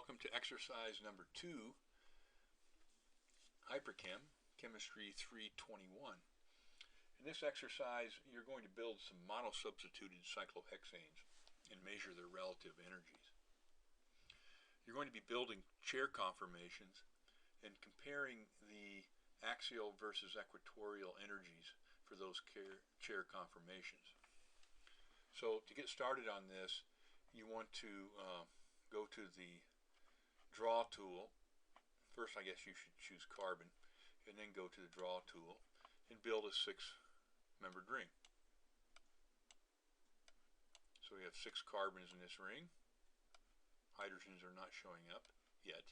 Welcome to exercise number 2, Hyperchem, Chemistry 321. In this exercise, you're going to build some monosubstituted cyclohexanes and measure their relative energies. You're going to be building chair conformations and comparing the axial versus equatorial energies for those chair conformations. So to get started on this, you want to go to the draw tool. First, I guess you should choose carbon, and then go to the draw tool and build a 6-membered ring. So we have 6 carbons in this ring. Hydrogens are not showing up yet.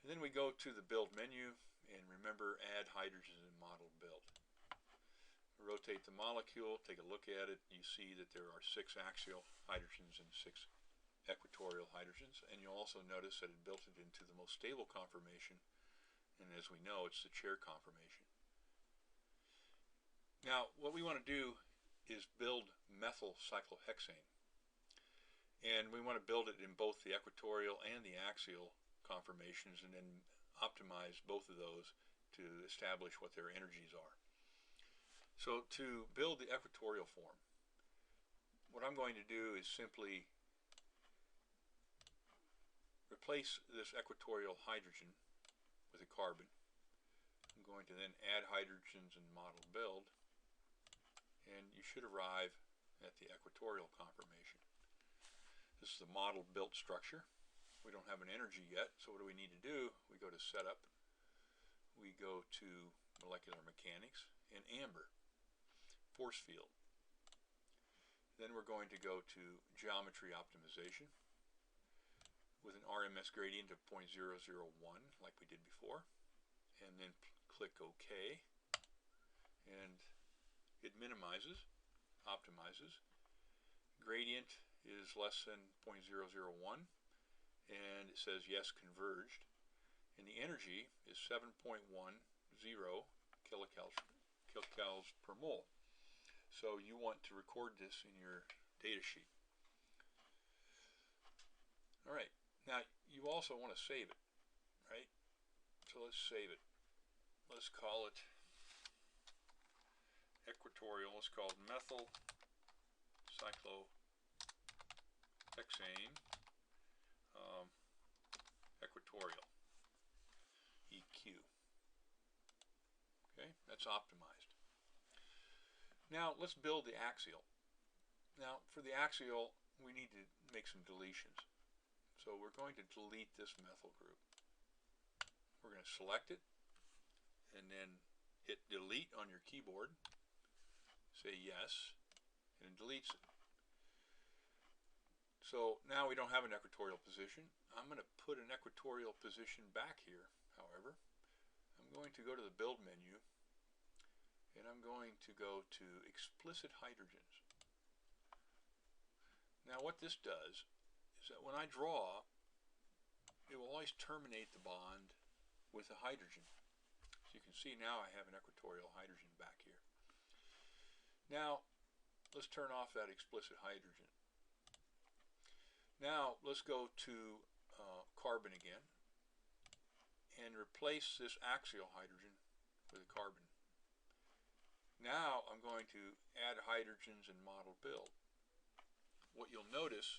And then we go to the build menu, and remember, add hydrogens in model build. Rotate the molecule, take a look at it. You see that there are 6 axial hydrogens and 6 equatorial hydrogens, and you'll also notice that it built it into the most stable conformation, and as we know, it's the chair conformation. Now what we want to do is build methylcyclohexane, and we want to build it in both the equatorial and the axial conformations, and then optimize both of those to establish what their energies are. So to build the equatorial form, what I'm going to do is simply replace this equatorial hydrogen with a carbon. I'm going to then add hydrogens in model build, and you should arrive at the equatorial conformation. This is the model built structure. We don't have an energy yet, so what do we need to do? We go to setup, we go to molecular mechanics, and amber, force field. Then we're going to go to geometry optimization with an RMS gradient of 0.001 like we did before, and then click OK, and it minimizes, optimizes. Gradient is less than 0.001, and it says yes, converged, and the energy is 7.10 kilocalories per mole. So you want to record this in your data sheet. Alright, now you also want to save it, right? So let's save it. Let's call it equatorial. Let's call it methylcyclohexane equatorial, EQ. Okay, that's optimized. Now let's build the axial. Now for the axial, we need to make some deletions. So we're going to delete this methyl group. We're going to select it and then hit delete on your keyboard. Say yes, and it deletes it. So now we don't have an equatorial position. I'm going to put an equatorial position back here, however. I'm going to go to the build menu, and I'm going to go to explicit hydrogens. Now what this does is that when I draw, it will always terminate the bond with a hydrogen. So you can see now I have an equatorial hydrogen back here. Now let's turn off that explicit hydrogen. Now let's go to carbon again and replace this axial hydrogen with a carbon. Now I'm going to add hydrogens in model build. What you'll notice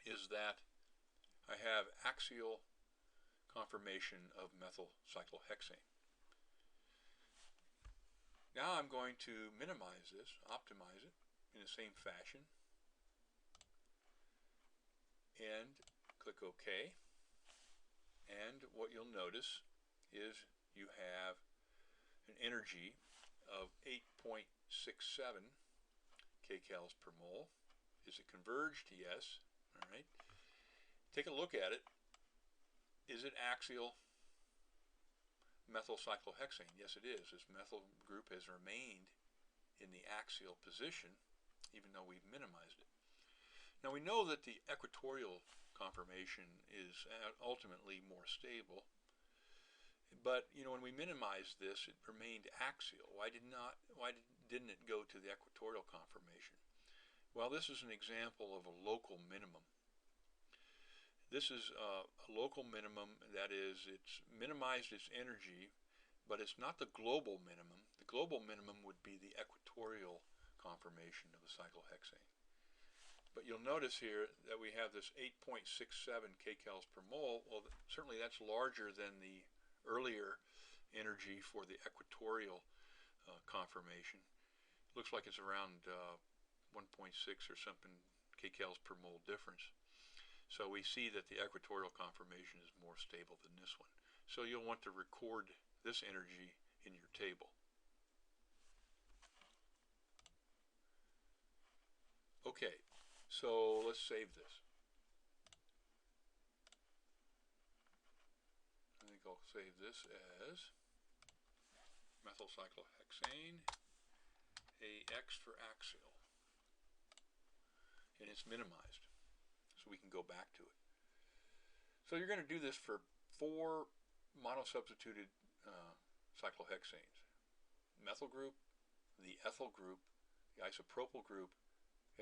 is that I have axial conformation of methylcyclohexane. Now I'm going to minimize this, optimize it in the same fashion, and click OK. And what you'll notice is you have an energy of 8.67 kcals per mole. Is it converged? Yes. All right. Take a look at it. Is it axial methylcyclohexane? Yes, it is. This methyl group has remained in the axial position even though we've minimized it. Now we know that the equatorial conformation is ultimately more stable, but you know, when we minimized this, it remained axial. Why didn't it go to the equatorial conformation? Well, this is an example of a local minimum. This is a local minimum, that is, it's minimized its energy, but it's not the global minimum. The global minimum would be the equatorial conformation of the cyclohexane. But you'll notice here that we have this 8.67 kcals per mole. Well, certainly that's larger than the earlier energy for the equatorial conformation. Looks like it's around 1.6 or something kcals per mole difference. So we see that the equatorial conformation is more stable than this one. So you'll want to record this energy in your table. Okay, so let's save this. I think I'll save this as methylcyclohexane, AX for axial. And it's minimized, so we can go back to it. So you're going to do this for 4 monosubstituted cyclohexanes: methyl group, the ethyl group, the isopropyl group,